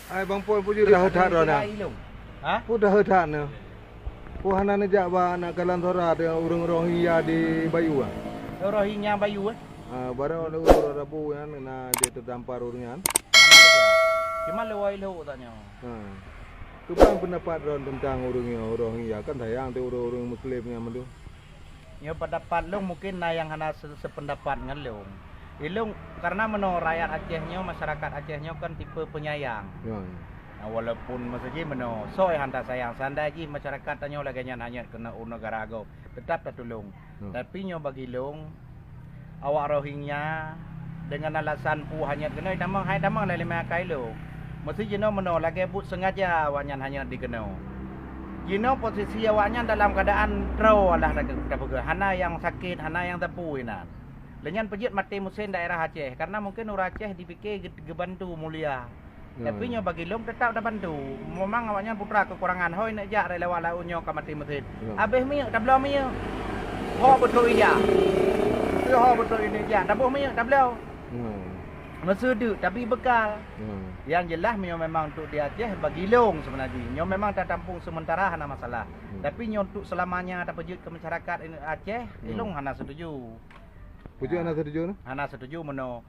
Ai bang pun puju dah hetat dah nah. Ha? Pu dah hetat nah. Pu hana ne jak ba nak kalan thora de urang Rohingya di Bayu ah. Rohingya Bayu Barang ada urang rabu yang na dia terdampar urungan. Cuma lewai lo tanya. Kebang pendapat ron tentang Rohingya kan sayang tu orang Muslim yang mendu. Ya pendapat lo mungkin na yang hana sependapat dengan lo. Ilung karena meno rakyat Acehnya masyarakat Acehnya kan tipe penyayang. Ya. Nah, walaupun maksudnya meno soy hantar sayang sandaji masyarakat tanya lagi hanya kena negara agau tetap tak tolong. Tapi nyo bagi long awak Rohingya dengan alasan pu hanya kena hai damang lai lima kai lo. Mesti jino meno lagi but sengaja awaknya hanya dikena. Jino posisi awaknya dalam keadaan trau lah dah hana yang sakit, hana yang tepu ina. Lenyan pejit mati musim daerah Aceh karena mungkin orang Aceh dipikir gebantu mulia. Tapi nyo bagi long tetap dah bantu. Memang awaknya putra kekurangan hoi nak jak relawan launyo ke mati musim. Habis mi tak belum mi. Ho betul iya. Tu ho betul ini ja. Tak boleh mi tak belum. Mesuduk tapi bekal. Yang jelas nyo memang untuk di Aceh bagi long sebenarnya. Nyo memang tak tampung sementara hana masalah. Tapi nyo untuk selamanya tak pejit ke masyarakat Aceh, long hana setuju. Puju anak setuju nah? Hana setuju meno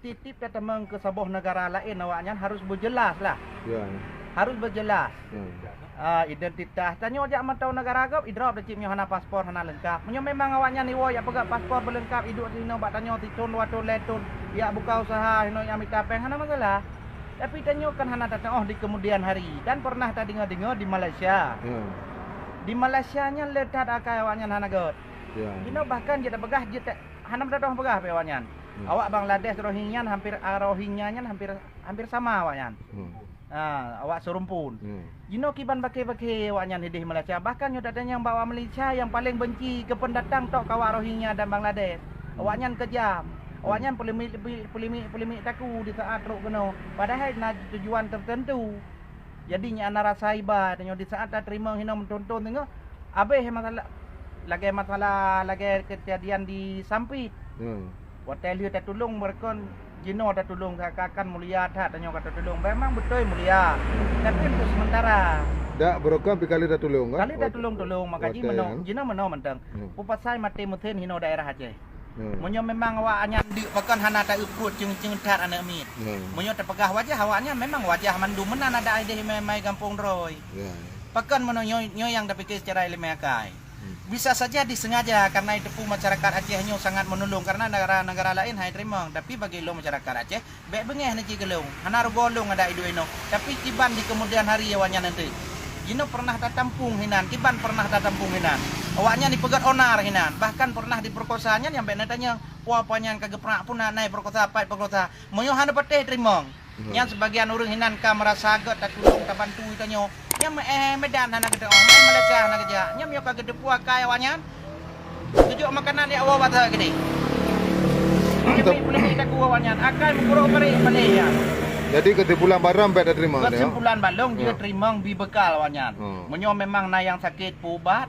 titip datang ke sebuah negara lain awaknya harus berjelas lah. Ya. Harus berjelas. Identitas. Tanya ajak mantau negara agap idrop decip nyo hana paspor hana lengkap. Menyo memang awaknya ni wo ya pegat paspor berlengkap hidup di sini bak tanya titun watun letun ya buka usaha hino yang mitapeng hana masalah. Tapi tanya kan hana datang di kemudian hari dan pernah tak dengar di Malaysia. Di Malaysianya letak akai awaknya hana got. Ya. Kino bahkan dia begah je hana berdoh begah pe awaknya. Awak Bangladesh Rohingya hampir sama awaknya. Awak serumpun. Jino kiban bake-bake awaknya di Malaysia. Bahkan nyo datang yang bawa Malaysia yang paling benci ke pendatang tok kawak Rohingya dan Bangladesh. Awaknya kejam. Awaknya polemik taku di saat ruk keno. Padahal na tujuan tertentu. Jadi nya ana rasa iba tanya di saat tak terima hina mentonton tengok. Abeh masalah lagi kejadian di Sampit. Hotel dia tak tolong mereka Jino tak tolong kakak mulia tak tanya kata tolong. Memang betul mulia. Tapi untuk sementara. Dak berokam kali dah tolong kan? Kali dah tolong maka Jino meno mentang. Upasai mati muthen hino daerah Aceh. Menyo memang awaknya di bahkan hana tak ukut ceng tat anak mit. Menyo terpegah wajah awaknya memang wajah mandu menan ada ide mai kampung Roy. Bahkan meno nyo yang dah fikir secara ilmiah kai. Bisa saja disengaja karena itu masyarakat Acehnya sangat menolong karena negara lain hai terima tapi bagi lo masyarakat Aceh baik bengeh nanti gelung hana golong ada idu ino tapi kiban di kemudian hari awaknya nanti Jino pernah tak tampung hinan kiban pernah tak tampung hinan awaknya dipegat onar hinan bahkan pernah diperkosanya yang baik natanya puapanya kageprak pun naik perkosa apa perkosa moyo hana pateh terima yang sebagian orang hinan ka merasa agak tak tolong tak bantu itanyo nya Medan hana gede Malaysia hana kerja nya mio ka gede puak kaya wanyan tujuk makanan dia awak tak gede boleh tak kuat wanyan akan mukuro beri Malaysia jadi kesimpulan barang pada terima kesimpulan balong dia terima bi bekal wanyan menyo memang na yang sakit pubat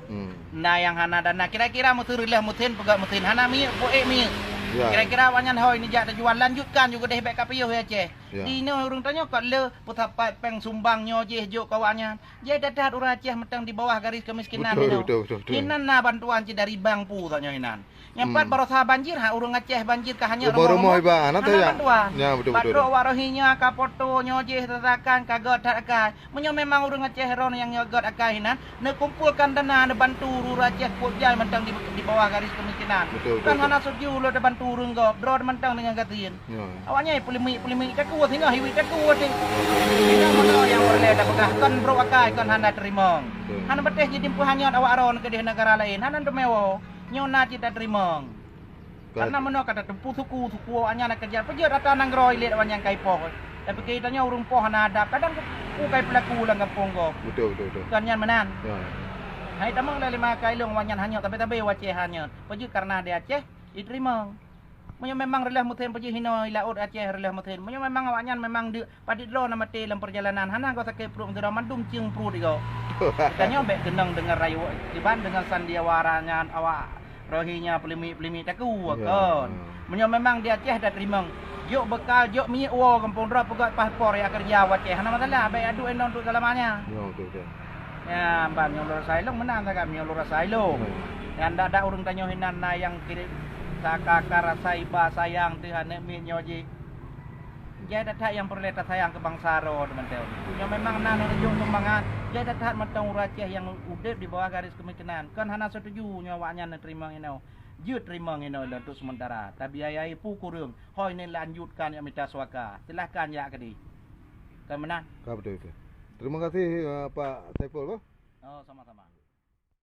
na yang hana dana kira-kira mutu rilah mutin pegat mutin hana mi poek mi kira-kira wanyan hoi ni jak jual lanjutkan juga deh baik kapio ya Aceh. Di ni orang tanya kat le putapai peng sumbangnya je juk kawannya. Je dadat orang Aceh metang di bawah garis kemiskinan ni. Inan na bantuan je dari bank pu tanya inan. Yang empat barosa banjir ha orang Aceh banjir ka hanya rumah iba ana tu ya. Ya betul. Badro warohinya ka foto nyo je tatakan ka god tak akai. Menyo memang orang Aceh ron yang god akai inan ne kumpulkan dana ne bantu orang Aceh pojai mentang di bawah garis kemiskinan. Kan hana setuju lo de turun go drone mentang dengan katin. Awaknya polemik tak kuat hingga hiwi tak kuat ni. Ini mana yang boleh dah pegah kan bro akai kan hana terima. Hana beteh jadi hanya awak aron ke di negara lain. Hana demewo nyona tidak terima. Karena mana kata tempu suku awaknya nak kerja pejat rata nang roi lihat awaknya kai poh. Tapi kitanya urung poh hana ada kadang ku kai pelaku lang kampung go. Betul. Kan yang menan. Hai tamang le lima kai long awaknya hanya tapi waceh hanya. Pejat karena dia Aceh diterima. Menyo memang relah muthen pergi hino laut Aceh relah muthen. Menyo memang awaknya memang di padit lo nama te dalam perjalanan. Hana kau sakit perut mutera mandum cium perut digo. Katanya baik tenang dengar rayu diban dengan sandiawaranya awak Rohingya polemik tak kuat kan. Menyo memang di Aceh dah terima. Yuk bekal, yuk minyak uang kampung drop pegat paspor ya kerja wajah. Hana masalah, baik adu enon untuk selamanya. Ya, okey. Ya, bang yang lurus sailong menang tak kami yang lurus sailong. Yang ndak ada urang tanyo hinan na yang kiri sakaka rasai ba sayang Tuhan min nyoji. Jadi tak yang perlu tak sayang ke bangsa ro teman-teman. Yang memang nano ujung sumbangan. Jadi tak matang uraceh yang udip di bawah garis kemiskinan. Kan hana setuju nyawanya terima ngino. Jut terima ngino untuk sementara. Tapi ayai pukurung. Hoi ni lanjutkan yang minta suaka. Silahkan ya kadi. Kan menang. Betul. Terima kasih Pak Saiful. Oh, sama-sama.